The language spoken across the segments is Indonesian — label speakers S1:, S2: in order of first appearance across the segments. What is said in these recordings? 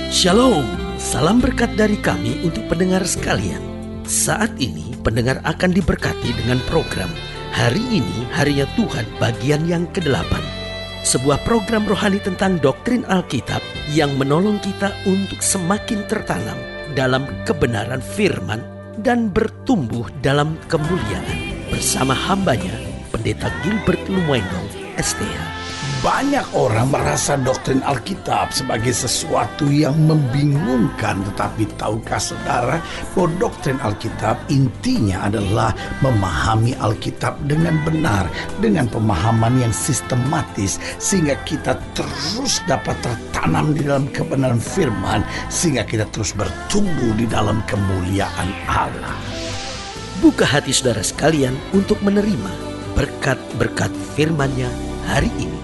S1: Shalom, salam berkat dari kami untuk pendengar sekalian. Saat ini pendengar akan diberkati dengan program Hari Ini Harinya Tuhan bagian yang ke-8. Sebuah program rohani tentang doktrin Alkitab yang menolong kita untuk semakin tertanam dalam kebenaran firman dan bertumbuh dalam kemuliaan. Bersama hambanya, Pendeta Gilbert Lumendo, STH.
S2: Banyak orang merasa doktrin Alkitab sebagai sesuatu yang membingungkan. Tetapi tahukah saudara bahwa doktrin Alkitab intinya adalah memahami Alkitab dengan benar, dengan pemahaman yang sistematis, sehingga kita terus dapat tertanam di dalam kebenaran firman, sehingga kita terus bertumbuh di dalam kemuliaan Allah.
S1: Buka hati saudara sekalian untuk menerima berkat-berkat firman-Nya hari ini.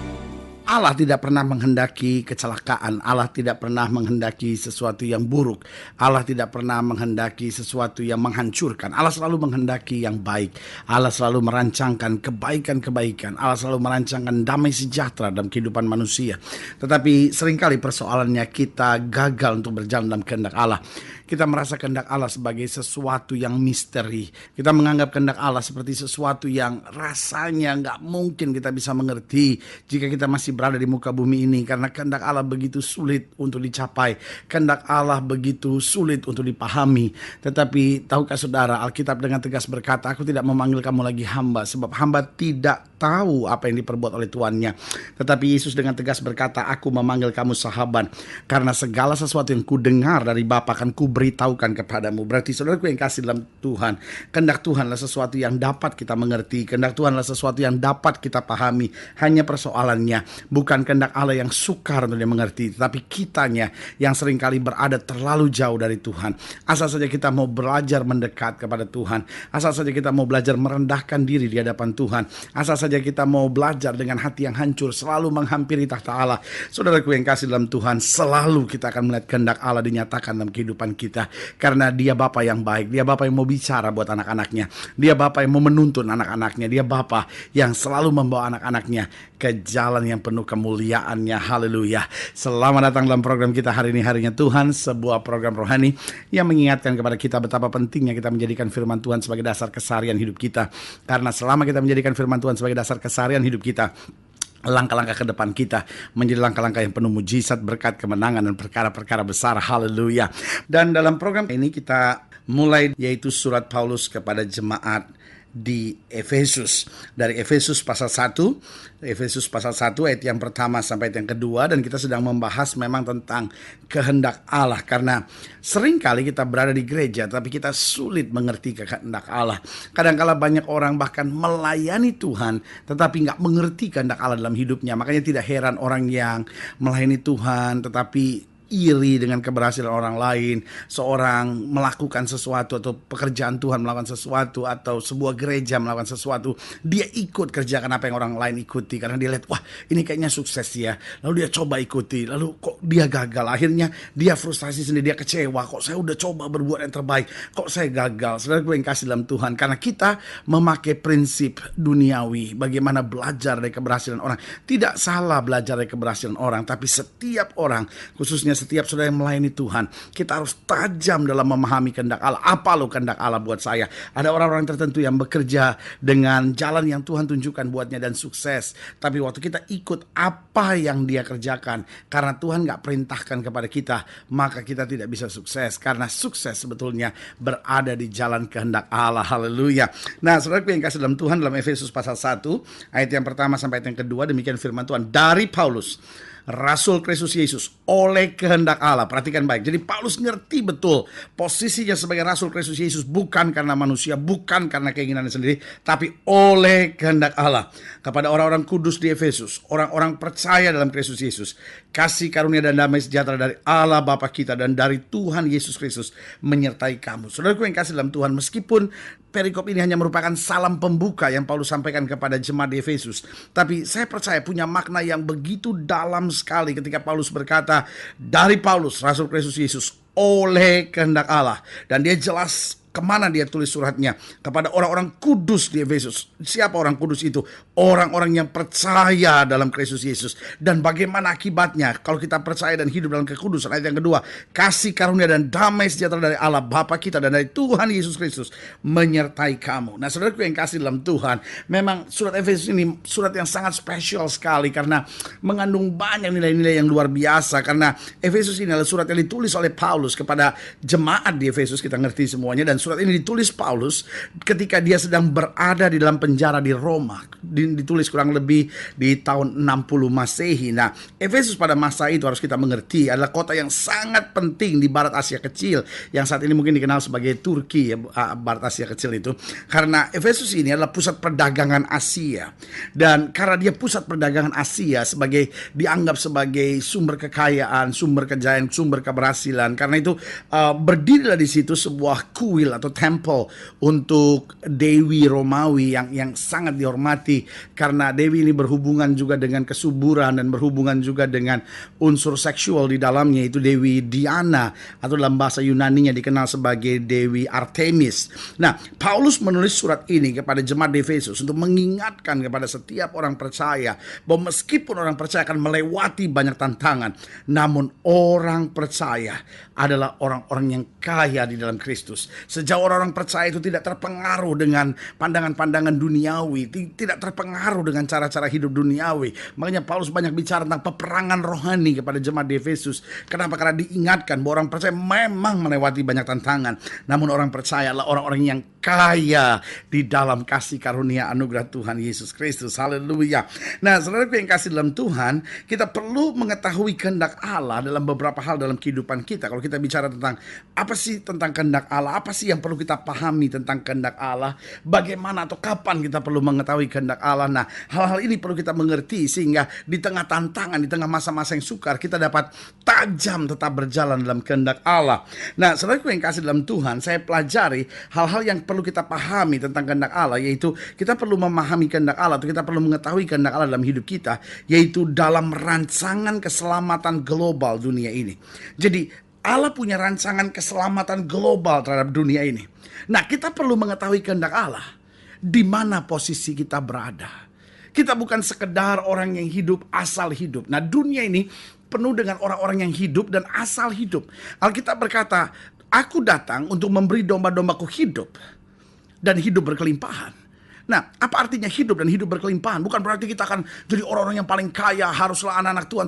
S2: Allah tidak pernah menghendaki kecelakaan. Allah tidak pernah menghendaki sesuatu yang buruk. Allah tidak pernah menghendaki sesuatu yang menghancurkan. Allah selalu menghendaki yang baik. Allah selalu merancangkan kebaikan-kebaikan. Allah selalu merancangkan damai sejahtera dalam kehidupan manusia. Tetapi seringkali persoalannya kita gagal untuk berjalan dalam kehendak Allah. Kita merasa kehendak Allah sebagai sesuatu yang misteri. Kita menganggap kehendak Allah seperti sesuatu yang rasanya nggak mungkin kita bisa mengerti jika kita masih berada di muka bumi ini. Karena kehendak Allah begitu sulit untuk dicapai. Kehendak Allah begitu sulit untuk dipahami. Tetapi tahukah saudara, Alkitab dengan tegas berkata, aku tidak memanggil kamu lagi hamba, sebab hamba tidak tahu apa yang diperbuat oleh tuannya. Tetapi Yesus dengan tegas berkata, aku memanggil kamu sahabat, karena segala sesuatu yang ku dengar dari Bapa akan ku beritahukan kepadamu. Berarti saudaraku yang kasih dalam Tuhan, kehendak Tuhanlah sesuatu yang dapat kita mengerti. Kehendak Tuhanlah sesuatu yang dapat kita pahami. Hanya persoalannya bukan kehendak Allah yang sukar untuk dia mengerti, tetapi kitanya yang seringkali berada terlalu jauh dari Tuhan. Asal saja kita mau belajar mendekat kepada Tuhan, asal saja kita mau belajar merendahkan diri di hadapan Tuhan, asal saja kita mau belajar dengan hati yang hancur selalu menghampiri takhta Allah. Saudaraku yang kasih dalam Tuhan, selalu kita akan melihat kehendak Allah dinyatakan dalam kehidupan kita. Karena dia Bapa yang baik, dia Bapa yang mau bicara buat anak-anaknya, dia Bapa yang mau menuntun anak-anaknya, dia Bapa yang selalu membawa anak-anaknya ke jalan yang penuh kemuliaannya. Haleluya. Selamat datang dalam program kita hari ini, Harinya Tuhan, sebuah program rohani yang mengingatkan kepada kita betapa pentingnya kita menjadikan firman Tuhan sebagai dasar keseharian hidup kita. Karena selama kita menjadikan firman Tuhan sebagai dasar keseharian hidup kita, langkah-langkah ke depan kita menjadi langkah-langkah yang penuh mujizat, berkat, kemenangan, dan perkara-perkara besar. Haleluya. Dan dalam program ini kita mulai yaitu surat Paulus kepada jemaat di Efesus. Dari Efesus pasal 1, Efesus pasal 1 ayat yang pertama sampai ayat yang kedua. Dan kita sedang membahas memang tentang kehendak Allah. Karena seringkali kita berada di gereja tapi kita sulit mengerti kehendak Allah. Kadang-kala banyak orang bahkan melayani Tuhan tetapi gak mengerti kehendak Allah dalam hidupnya. Makanya tidak heran orang yang melayani Tuhan tetapi iri dengan keberhasilan orang lain. Seorang melakukan sesuatu atau pekerjaan Tuhan melakukan sesuatu atau sebuah gereja melakukan sesuatu, dia ikut kerjakan apa yang orang lain ikuti karena dia lihat, wah ini kayaknya sukses ya, lalu dia coba ikuti, lalu kok dia gagal, akhirnya dia frustasi sendiri, dia kecewa, kok saya udah coba berbuat yang terbaik, kok saya gagal. Saudara gue yang kasih dalam Tuhan, karena kita memakai prinsip duniawi, bagaimana belajar dari keberhasilan orang. Tidak salah belajar dari keberhasilan orang, tapi setiap orang, khususnya setiap saudara yang melayani Tuhan, kita harus tajam dalam memahami kehendak Allah. Apa loh kehendak Allah buat saya? Ada orang-orang tertentu yang bekerja dengan jalan yang Tuhan tunjukkan buatnya dan sukses. Tapi waktu kita ikut apa yang dia kerjakan, karena Tuhan gak perintahkan kepada kita, maka kita tidak bisa sukses. Karena sukses sebetulnya berada di jalan kehendak Allah. Haleluya. Nah, saudara yang kasih dalam Tuhan, dalam Efesus pasal 1 ayat yang pertama sampai ayat yang kedua, demikian firman Tuhan dari Paulus, Rasul Kristus Yesus, oleh kehendak Allah. Perhatikan baik. Jadi Paulus ngerti betul posisinya sebagai Rasul Kristus Yesus, bukan karena manusia, bukan karena keinginannya sendiri, tapi oleh kehendak Allah. Kepada orang-orang kudus di Efesus, orang-orang percaya dalam Kristus Yesus, kasih karunia dan damai sejahtera dari Allah Bapa kita dan dari Tuhan Yesus Kristus menyertai kamu. Saudaraku yang kasih dalam Tuhan, meskipun perikop ini hanya merupakan salam pembuka yang Paulus sampaikan kepada jemaat di Efesus, tapi saya percaya punya makna yang begitu dalam sekali ketika Paulus berkata, dari Paulus, Rasul Kristus Yesus, oleh kehendak Allah. Dan dia jelas Kemana dia tulis suratnya? Kepada orang-orang kudus di Efesus. Siapa orang kudus itu? Orang-orang yang percaya dalam Kristus Yesus. Dan bagaimana akibatnya kalau kita percaya dan hidup dalam kekudusan? Ayat yang kedua, kasih karunia dan damai sejahtera dari Allah Bapa kita dan dari Tuhan Yesus Kristus menyertai kamu. Nah, saudaraku yang kasih dalam Tuhan, memang surat Efesus ini surat yang sangat spesial sekali karena mengandung banyak nilai-nilai yang luar biasa. Karena Efesus ini adalah surat yang ditulis oleh Paulus kepada jemaat di Efesus, kita ngerti semuanya. Dan surat ini ditulis Paulus ketika dia sedang berada di dalam penjara di Roma. Ditulis kurang lebih di tahun 60 Masehi. Nah, Efesus pada masa itu harus kita mengerti adalah kota yang sangat penting di Barat Asia Kecil, yang saat ini mungkin dikenal sebagai Turki, ya, Barat Asia Kecil itu. Karena Efesus ini adalah pusat perdagangan Asia. Dan karena dia pusat perdagangan Asia, dianggap sebagai sumber kekayaan, sumber kejayaan, sumber keberhasilan. Karena itu berdirilah di situ sebuah kuil atau temple untuk Dewi Romawi yang sangat dihormati, karena Dewi ini berhubungan juga dengan kesuburan dan berhubungan juga dengan unsur seksual di dalamnya, yaitu Dewi Diana atau dalam bahasa Yunaninya dikenal sebagai Dewi Artemis. Nah, Paulus menulis surat ini kepada jemaat di Efesus untuk mengingatkan kepada setiap orang percaya bahwa meskipun orang percaya akan melewati banyak tantangan, namun orang percaya adalah orang-orang yang kaya di dalam Kristus. Sejauh orang percaya itu tidak terpengaruh dengan pandangan-pandangan duniawi, tidak terpengaruh dengan cara-cara hidup duniawi. Makanya Paulus banyak bicara tentang peperangan rohani kepada jemaat di Efesus. Kenapa? Karena diingatkan bahwa orang percaya memang melewati banyak tantangan, namun orang percaya adalah orang-orang yang kaya di dalam kasih karunia anugerah Tuhan Yesus Kristus. Haleluya. Nah, saudaraku yang kasih dalam Tuhan, kita perlu mengetahui kehendak Allah dalam beberapa hal dalam kehidupan kita. Kalau kita bicara tentang apa sih tentang kehendak Allah, apa sih yang perlu kita pahami tentang kehendak Allah, bagaimana atau kapan kita perlu mengetahui kehendak Allah. Nah, hal-hal ini perlu kita mengerti sehingga di tengah tantangan, di tengah masa-masa yang sukar, kita dapat tajam tetap berjalan dalam kehendak Allah. Nah, saudaraku yang kasih dalam Tuhan, saya pelajari hal-hal yang perlu kita pahami tentang kehendak Allah, yaitu kita perlu memahami kehendak Allah atau kita perlu mengetahui kehendak Allah dalam hidup kita, yaitu dalam rancangan keselamatan global dunia ini. Jadi Allah punya rancangan keselamatan global terhadap dunia ini. Nah, kita perlu mengetahui kehendak Allah, di mana posisi kita berada. Kita bukan sekedar orang yang hidup asal hidup. Nah, dunia ini penuh dengan orang-orang yang hidup dan asal hidup. Alkitab berkata, aku datang untuk memberi domba-dombaku hidup dan hidup berkelimpahan. Nah, apa artinya hidup dan hidup berkelimpahan? Bukan berarti kita akan jadi orang-orang yang paling kaya, haruslah anak-anak Tuhan.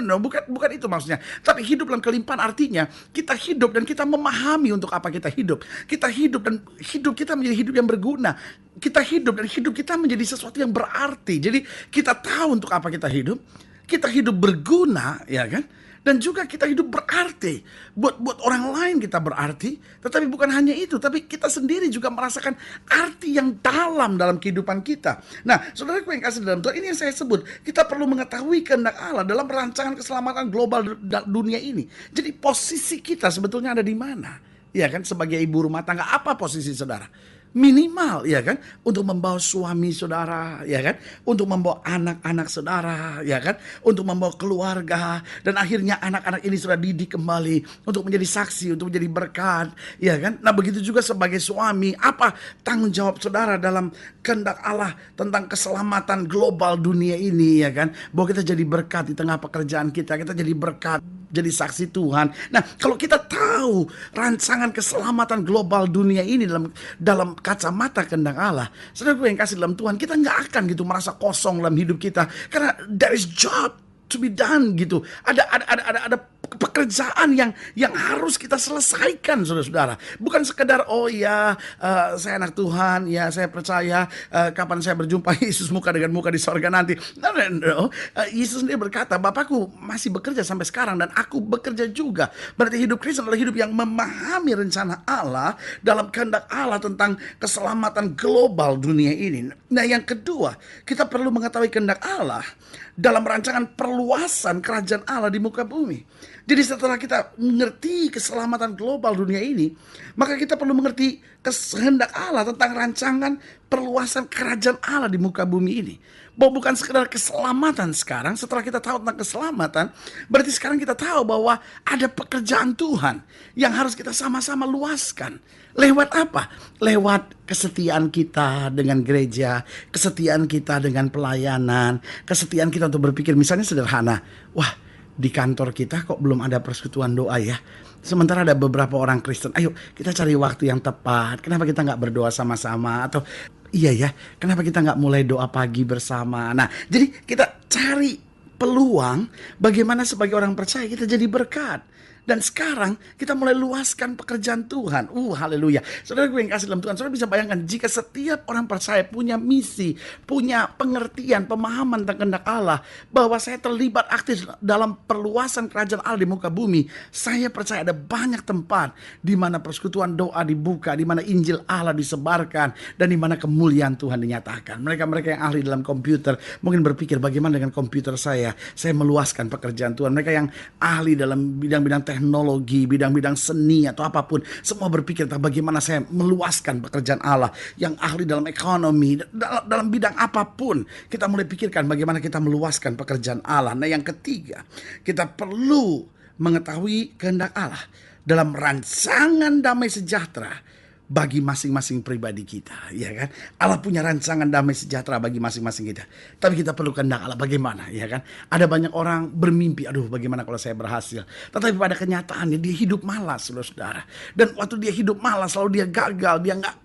S2: No, bukan itu maksudnya. Tapi hidup dalam kelimpahan artinya kita hidup dan kita memahami untuk apa kita hidup. Kita hidup dan hidup kita menjadi hidup yang berguna. Kita hidup dan hidup kita menjadi sesuatu yang berarti. Jadi kita tahu untuk apa kita hidup. Kita hidup berguna, ya kan? Dan juga kita hidup berarti. Buat orang lain kita berarti. Tetapi bukan hanya itu. Tapi kita sendiri juga merasakan arti yang dalam kehidupan kita. Nah, saudaraku yang kasih dalam Tuhan, ini yang saya sebut. Kita perlu mengetahui kehendak Allah dalam rancangan keselamatan global dunia ini. Jadi posisi kita sebetulnya ada di mana? Ya kan, sebagai ibu rumah tangga, apa posisi saudara? Minimal, ya kan, untuk membawa suami saudara, ya kan, untuk membawa anak-anak saudara, ya kan, untuk membawa keluarga, dan akhirnya anak-anak ini sudah didik kembali untuk menjadi saksi, untuk menjadi berkat, ya kan. Nah, begitu juga sebagai suami, apa tanggung jawab saudara dalam kehendak Allah tentang keselamatan global dunia ini, ya kan, bahwa kita jadi berkat di tengah pekerjaan kita jadi berkat, jadi saksi Tuhan. Nah, kalau kita tahu rancangan keselamatan global dunia ini dalam kacamata kehendak Allah, saudaraku yang kasih dalam Tuhan, kita nggak akan gitu merasa kosong dalam hidup kita, karena there is job to be done gitu. Ada pekerjaan yang harus kita selesaikan, saudara-saudara. Bukan sekedar saya anak Tuhan, ya saya percaya kapan saya berjumpa Yesus muka dengan muka di sorga nanti. No. Yesus sendiri berkata, Bapakku masih bekerja sampai sekarang dan aku bekerja juga. Berarti hidup Kristen adalah hidup yang memahami rencana Allah dalam kehendak Allah tentang keselamatan global dunia ini. Nah, yang kedua, kita perlu mengetahui kehendak Allah dalam rancangan perluasan kerajaan Allah di muka bumi. Jadi setelah kita mengerti keselamatan global dunia ini, maka kita perlu mengerti kehendak Allah tentang rancangan perluasan kerajaan Allah di muka bumi ini. Bahwa bukan sekedar keselamatan sekarang, setelah kita tahu tentang keselamatan, berarti sekarang kita tahu bahwa ada pekerjaan Tuhan yang harus kita sama-sama luaskan. Lewat apa? Lewat kesetiaan kita dengan gereja, kesetiaan kita dengan pelayanan, kesetiaan kita untuk berpikir. Misalnya sederhana, wah, di kantor kita kok belum ada persekutuan doa ya. Sementara ada beberapa orang Kristen, ayo kita cari waktu yang tepat. Kenapa kita nggak berdoa sama-sama? Atau iya ya, kenapa kita nggak mulai doa pagi bersama? Nah, jadi kita cari peluang bagaimana sebagai orang percaya kita jadi berkat. Dan sekarang kita mulai luaskan pekerjaan Tuhan. Haleluya. Saudara gue yang kasih dalam Tuhan, saudara bisa bayangkan jika setiap orang percaya punya misi, punya pengertian, pemahaman tentang kehendak Allah, bahwa saya terlibat aktif dalam perluasan kerajaan Allah di muka bumi. Saya percaya ada banyak tempat di mana persekutuan doa dibuka, di mana Injil Allah disebarkan, dan di mana kemuliaan Tuhan dinyatakan. Mereka-mereka yang ahli dalam komputer mungkin berpikir bagaimana dengan komputer saya meluaskan pekerjaan Tuhan. Mereka yang ahli dalam bidang-bidang teknologi, bidang-bidang seni atau apapun, semua berpikir tentang bagaimana saya meluaskan pekerjaan Allah. Yang ahli dalam ekonomi, dalam bidang apapun, kita mulai pikirkan bagaimana kita meluaskan pekerjaan Allah. Nah, yang ketiga, kita perlu mengetahui kehendak Allah dalam rancangan damai sejahtera bagi masing-masing pribadi kita, ya kan? Allah punya rancangan damai sejahtera bagi masing-masing kita. Tapi kita perlu kehendak Allah bagaimana, ya kan? Ada banyak orang bermimpi, aduh bagaimana kalau saya berhasil. Tetapi pada kenyataannya dia hidup malas, saudara. Dan waktu dia hidup malas, lalu dia gagal, dia nggak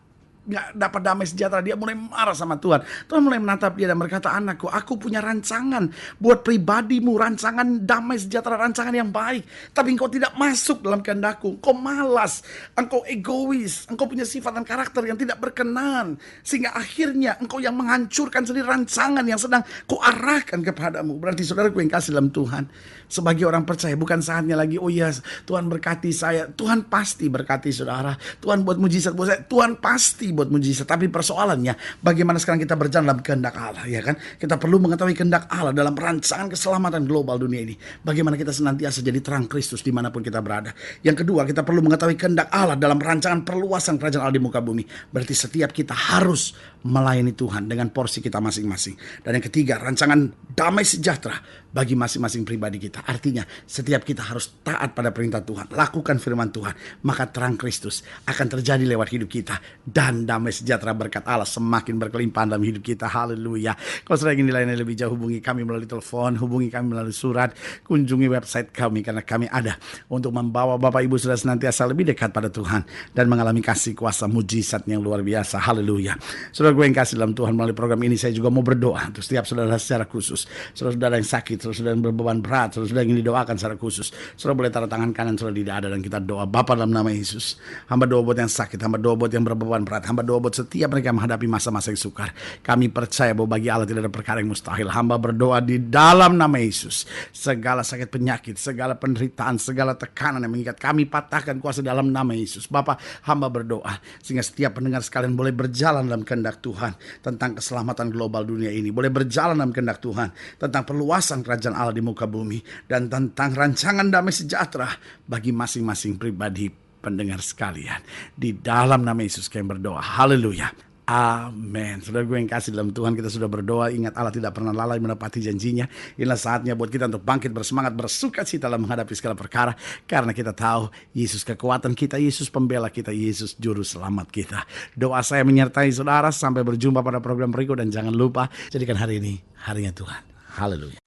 S2: dapat damai sejahtera, dia mulai marah sama Tuhan. Tuhan mulai menatap dia dan berkata, anakku, aku punya rancangan buat pribadimu, rancangan damai sejahtera, rancangan yang baik. Tapi engkau tidak masuk dalam kehendakku. Engkau malas, engkau egois, engkau punya sifat dan karakter yang tidak berkenan, sehingga akhirnya engkau yang menghancurkan sendiri rancangan yang sedang ku arahkan kepadamu. Berarti saudaraku yang kasih dalam Tuhan, sebagai orang percaya, bukan saatnya lagi, oh iya Tuhan berkati saya. Tuhan pasti berkati saudara. Tuhan buat mujizat buat saya. Tuhan pasti buat mujizat. Tapi persoalannya, bagaimana sekarang kita berjalan dalam kehendak Allah, ya kan? Kita perlu mengetahui kehendak Allah dalam rancangan keselamatan global dunia ini. Bagaimana kita senantiasa jadi terang Kristus dimanapun kita berada. Yang kedua, kita perlu mengetahui kehendak Allah dalam rancangan perluasan kerajaan Allah di muka bumi. Berarti setiap kita harus melayani Tuhan dengan porsi kita masing-masing. Dan yang ketiga, rancangan damai sejahtera bagi masing-masing pribadi kita. Artinya, setiap kita harus taat pada perintah Tuhan, lakukan firman Tuhan, maka terang Kristus akan terjadi lewat hidup kita, dan damai sejahtera berkat Allah semakin berkelimpahan dalam hidup kita. Haleluya. Kalau sudah ingin dilayani lebih jauh, hubungi kami melalui telepon, hubungi kami melalui surat, kunjungi website kami, karena kami ada untuk membawa Bapak Ibu sudah senantiasa lebih dekat pada Tuhan dan mengalami kasih kuasa mujizat yang luar biasa. Haleluya. Saudara gue yang kasih dalam Tuhan, melalui program ini saya juga mau berdoa untuk setiap saudara secara khusus. Saudara-saudara yang sakit, saudara-saudara yang berbeban berat, saudara-saudara yang ingin didoakan secara khusus. Saudara boleh taruh tangan kanan saudara di dada dan kita doa. Bapa, dalam nama Yesus, hamba doa buat yang sakit, hamba doa buat yang berbeban berat, hamba doa buat setiap mereka yang menghadapi masa-masa yang sukar. Kami percaya bahwa bagi Allah tidak ada perkara yang mustahil. Hamba berdoa di dalam nama Yesus, segala sakit penyakit, segala penderitaan, segala tekanan yang mengikat, kami patahkan kuasa dalam nama Yesus. Bapa, hamba berdoa sehingga setiap pendengar sekalian boleh berjalan dalam kehendak Tuhan tentang keselamatan global dunia ini, boleh berjalan dalam kehendak Tuhan tentang perluasan kerajaan Allah di muka bumi, dan tentang rancangan damai sejahtera bagi masing-masing pribadi pendengar sekalian. Di dalam nama Yesus kami berdoa. Haleluya. Amin. Saudara gue yang kasih dalam Tuhan, kita sudah berdoa. Ingat, Allah tidak pernah lalai menepati janjinya. Inilah saatnya buat kita untuk bangkit bersemangat, bersukacita dalam menghadapi segala perkara, karena kita tahu Yesus kekuatan kita, Yesus pembela kita, Yesus juru selamat kita. Doa saya menyertai saudara. Sampai berjumpa pada program berikut, dan jangan lupa jadikan hari ini harinya Tuhan. Haleluya.